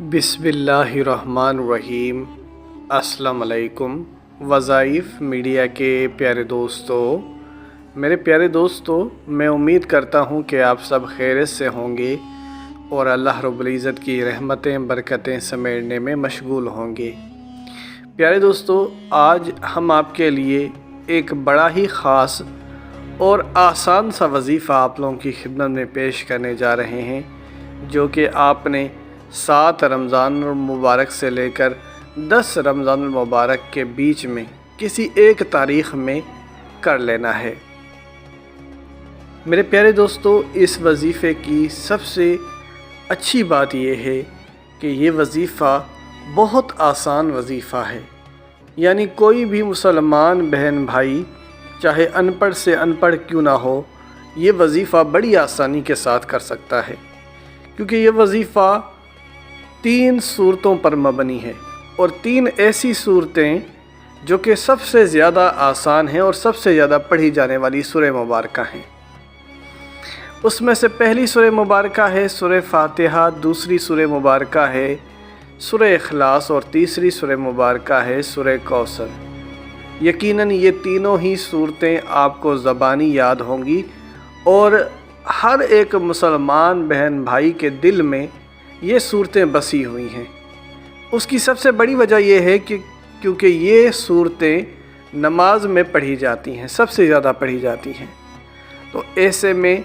बिस्मिल्लाहिर्रहमानिर्रहीम। अस्सलाम वालेकुम। वज़ाइफ मीडिया के प्यारे दोस्तों, मेरे प्यारे दोस्तों, मैं उम्मीद करता हूँ कि आप सब खैरियत से होंगे और अल्लाह रब्बुल इज़्ज़त की रहमतें बरकतें समेटने में मशगूल होंगे। प्यारे दोस्तों, आज हम आपके लिए एक बड़ा ही ख़ास और आसान सा वजीफ़ा आप लोगों की खिदमत में पेश करने जा रहे हैं, जो कि आपने 7 रमज़ान मुबारक से लेकर 10 रमज़ान मुबारक के बीच में किसी एक तारीख़ में कर लेना है। मेरे प्यारे दोस्तों, इस वजीफ़े की सबसे अच्छी बात यह है कि ये वजीफ़ा बहुत आसान वजीफ़ा है। यानी कोई भी मुसलमान बहन भाई, चाहे अनपढ़ से अनपढ़ क्यों ना हो, ये वजीफ़ा बड़ी आसानी के साथ कर सकता है, क्योंकि ये वजीफ़ा 3 सूरतों पर मबनी है और 3 ऐसी सूरतें जो कि सबसे ज़्यादा आसान हैं और सबसे ज़्यादा पढ़ी जाने वाली सूरह मुबारक हैं। उसमें से पहली सूरह मुबारक है सूरह फातिहा, दूसरी सूरह मुबारक है सूरह इखलास और तीसरी सूरह मुबारक है सूरह कौसर। यकीनन ये तीनों ही सूरतें आपको ज़बानी याद होंगी और हर एक मुसलमान बहन भाई के दिल में ये सूरतें बसी हुई हैं। उसकी सबसे बड़ी वजह यह है कि क्योंकि ये सूरतें नमाज में पढ़ी जाती हैं, सबसे ज़्यादा पढ़ी जाती हैं। तो ऐसे में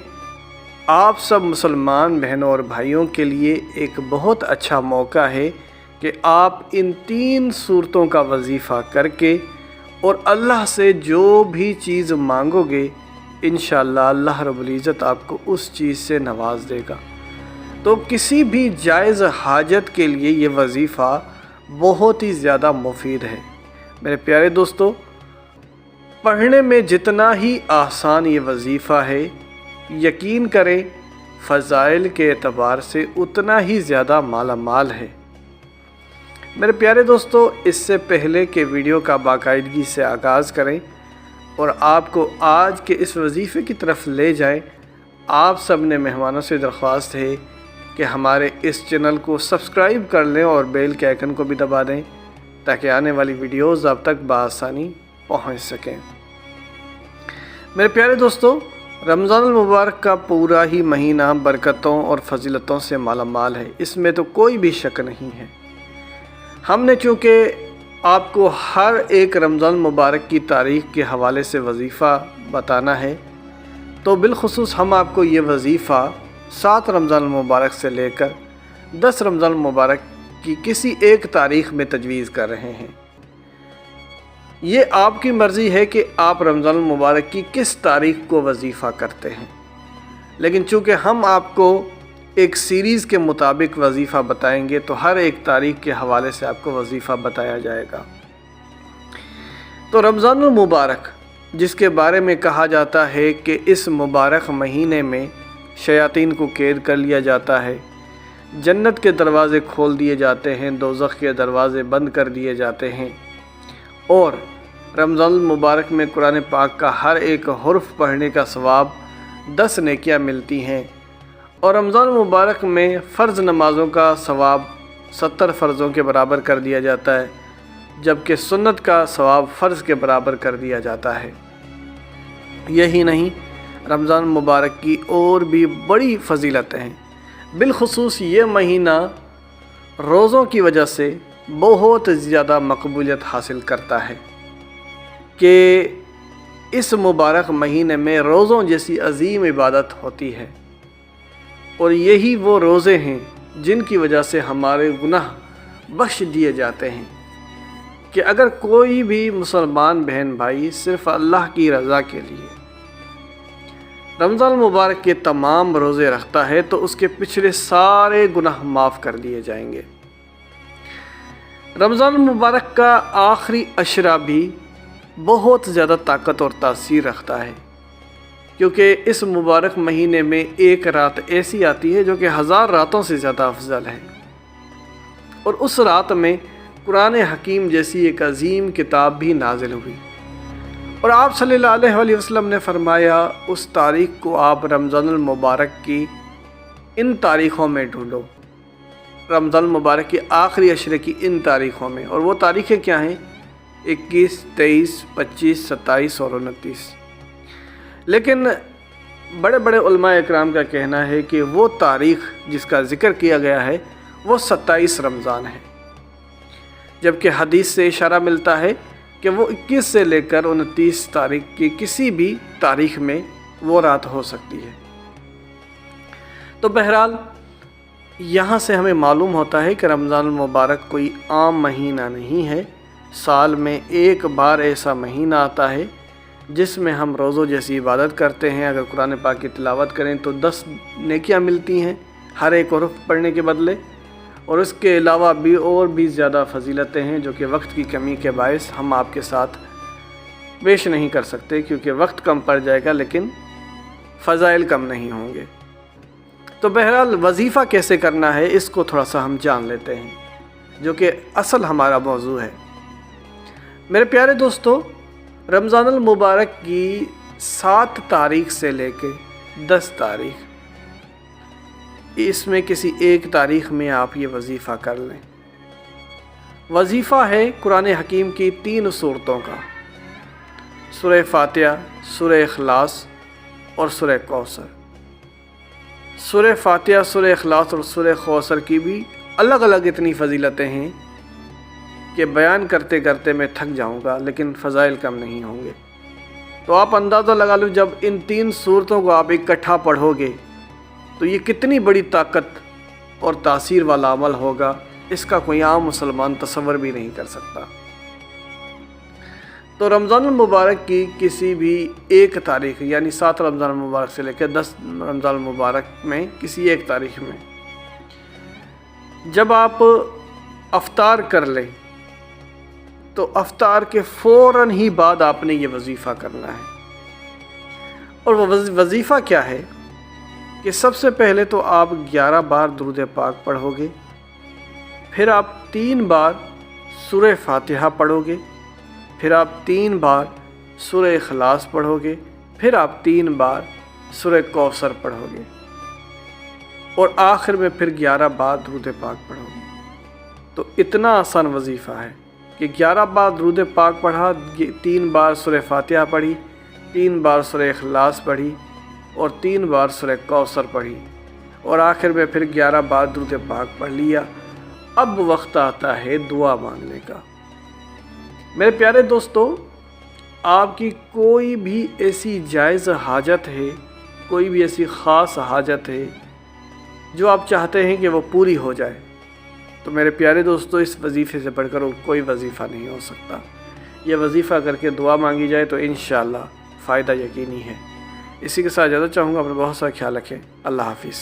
आप सब मुसलमान बहनों और भाइयों के लिए एक बहुत अच्छा मौका है कि आप इन 3 सूरतों का वजीफ़ा करके और अल्लाह से जो भी चीज़ मांगोगे, इंशाअल्लाह अल्लाह रब्बुल इज़्ज़त आपको उस चीज़ से नवाज देगा। तो किसी भी जायज़ हाजत के लिए ये वजीफ़ा बहुत ही ज़्यादा मुफीद है। मेरे प्यारे दोस्तों, पढ़ने में जितना ही आसान ये वजीफ़ा है, यकीन करें फ़ज़ाइल के एतबार से उतना ही ज़्यादा मालामाल है। मेरे प्यारे दोस्तों, इससे पहले कि वीडियो का बाकायदगी से आगाज़ करें और आपको आज के इस वजीफ़े की तरफ ले जाएं, आप सब ने मेहमानों से दरख्वास्त है कि हमारे इस चैनल को सब्सक्राइब कर लें और बेल के आइकन को भी दबा दें, ताकि आने वाली वीडियोज़ आप तक बआसानी पहुंच सकें। मेरे प्यारे दोस्तों, रमज़ान मुबारक का पूरा ही महीना बरकतों और फजीलतों से मालामाल है, इसमें तो कोई भी शक नहीं है। हमने चूँकि आपको हर एक रमज़ान मुबारक की तारीख़ के हवाले से वजीफ़ा बताना है, तो बिलखुसूस हम आपको ये वजीफ़ा 7 रमज़ान मुबारक से लेकर 10 रमज़ान मुबारक की किसी एक तारीख़ में तजवीज़ कर रहे हैं। ये आपकी मर्ज़ी है कि आप रमज़ान मुबारक की किस तारीख़ को वजीफ़ा करते हैं, लेकिन चूँकि हम आपको एक सीरीज़ के मुताबिक वजीफ़ा बताएंगे, तो हर एक तारीख़ के हवाले से आपको वजीफ़ा बताया जाएगा। तो रमज़ान मुबारक, जिसके बारे में कहा जाता है कि इस मुबारक महीने में शयातीन को कैद कर लिया जाता है, जन्नत के दरवाज़े खोल दिए जाते हैं, दोज़ख के दरवाज़े बंद कर दिए जाते हैं, और रमज़ान मुबारक में कुरान पाक का हर एक हुर्फ़ पढ़ने का सवाब 10 नेकियां मिलती हैं, और रमज़ान मुबारक में फ़र्ज़ नमाज़ों का सवाब 70 फ़र्ज़ों के बराबर कर दिया जाता है, जबकि सुन्नत का सवाब फ़र्ज़ के बराबर कर दिया जाता है। यही नहीं, रमज़ान मुबारक की और भी बड़ी फ़जीलतें हैं। बिलखुसूस ये महीना रोज़ों की वजह से बहुत ज़्यादा मकबूलियत हासिल करता है कि इस मुबारक महीने में रोज़ों जैसी अजीम इबादत होती है, और यही वो रोज़े हैं जिनकी वजह से हमारे गुनाह बख्श दिए जाते हैं। कि अगर कोई भी मुसलमान बहन भाई सिर्फ़ अल्लाह की रज़ा के लिए रमज़ान मुबारक के तमाम रोज़े रखता है, तो उसके पिछले सारे गुनाह माफ़ कर दिए जाएंगे। रमज़ान मुबारक का आखिरी अशरा भी बहुत ज़्यादा ताकत और तासीर रखता है, क्योंकि इस मुबारक महीने में एक रात ऐसी आती है जो कि 1000 रातों से ज़्यादा अफजल है, और उस रात में कुरान हकीम जैसी एक अजीम किताब भी नाजिल हुई। और आप सल्लल्लाहु अलैहि वसल्लम ने फरमाया, उस तारीख़ को आप रमज़ानुल मुबारक की इन तारीख़ों में ढूंढो। رمضان المبارک کی آخری عشرے کی ان تاریخوں میں، اور وہ تاریخیں کیا ہیں؟ 21، 23، 25، 27 اور 29۔ لیکن بڑے بڑے علماء اکرام کا کہنا ہے کہ وہ تاریخ جس کا ذکر کیا گیا ہے وہ 27 رمضان ہے، جبکہ حدیث سے اشارہ ملتا ہے کہ وہ 21 سے لے کر 29 تاریخ کی کسی بھی تاریخ میں وہ رات ہو سکتی ہے۔ تو بہرحال یہاں سے ہمیں معلوم ہوتا ہے کہ رمضان المبارک کوئی عام مہینہ نہیں ہے، سال میں ایک بار ایسا مہینہ آتا ہے جس میں ہم روزوں جیسی عبادت کرتے ہیں۔ اگر قرآن پاک کی تلاوت کریں تو 10 نیکیاں ملتی ہیں ہر ایک حرف پڑھنے کے بدلے، اور اس کے علاوہ بھی اور بھی زیادہ فضیلتیں ہیں جو کہ وقت کی کمی کے باعث ہم آپ کے ساتھ پیش نہیں کر سکتے، کیونکہ وقت کم پڑ جائے گا لیکن فضائل کم نہیں ہوں گے۔ تو بہرحال وظیفہ کیسے کرنا ہے اس کو تھوڑا سا ہم جان لیتے ہیں، جو کہ اصل ہمارا موضوع ہے۔ میرے پیارے دوستو، رمضان المبارک کی 7 تاریخ سے لے کے 10 تاریخ، اس میں کسی ایک تاریخ میں آپ یہ وظیفہ کر لیں۔ وظیفہ ہے قرآن حکیم کی 3 صورتوں کا، سورہ فاتحہ، سورہ اخلاص اور سورہ کوثر۔ سورہ فاتحہ، سورہ اخلاص اور سورہ کوثر کی بھی الگ الگ اتنی فضیلتیں ہیں کہ بیان کرتے کرتے میں تھک جاؤں گا، لیکن فضائل کم نہیں ہوں گے۔ تو آپ اندازہ لگا لو، جب ان 3 صورتوں کو آپ اکٹھا پڑھو گے تو یہ کتنی بڑی طاقت اور تاثیر والا عمل ہوگا، اس کا کوئی عام مسلمان تصور بھی نہیں کر سکتا۔ تو رمضان المبارک کی کسی بھی ایک تاریخ، یعنی 7 رمضان المبارک سے لے کے 10 رمضان المبارک میں کسی ایک تاریخ میں جب آپ افطار کر لیں تو افطار کے فوراً ہی بعد آپ نے یہ وظیفہ کرنا ہے۔ اور وہ وظیفہ کیا ہے کہ سب سے پہلے تو آپ 11 بار درود پاک پڑھو گے، پھر آپ 3 بار سورہ فاتحہ پڑھو گے، پھر آپ 3 بار سورہ اخلاص پڑھو گے، پھر آپ 3 بار سورہ کوثر پڑھو گے، اور آخر میں پھر 11 بار درود پاک پڑھو گے۔ تو اتنا آسان وظیفہ ہے کہ 11 بار درود پاک پڑھا، 3 بار سورہ فاتحہ پڑھی، 3 بار سورہ اخلاص پڑھی، اور 3 بار سورہ کوثر پڑھی، اور آخر میں پھر 11 بار درود پاک پڑھ لیا۔ اب وقت آتا ہے دعا مانگنے کا۔ میرے پیارے دوستو، آپ کی کوئی بھی ایسی جائز حاجت ہے، کوئی بھی ایسی خاص حاجت ہے جو آپ چاہتے ہیں کہ وہ پوری ہو جائے، تو میرے پیارے دوستو، اس وظیفے سے بڑھ کر کوئی وظیفہ نہیں ہو سکتا۔ یہ وظیفہ کر کے دعا مانگی جائے تو انشاءاللہ فائدہ یقینی ہے۔ اسی کے ساتھ اجازت چاہوں گا، اپنا بہت سارا خیال رکھیں۔ اللہ حافظ۔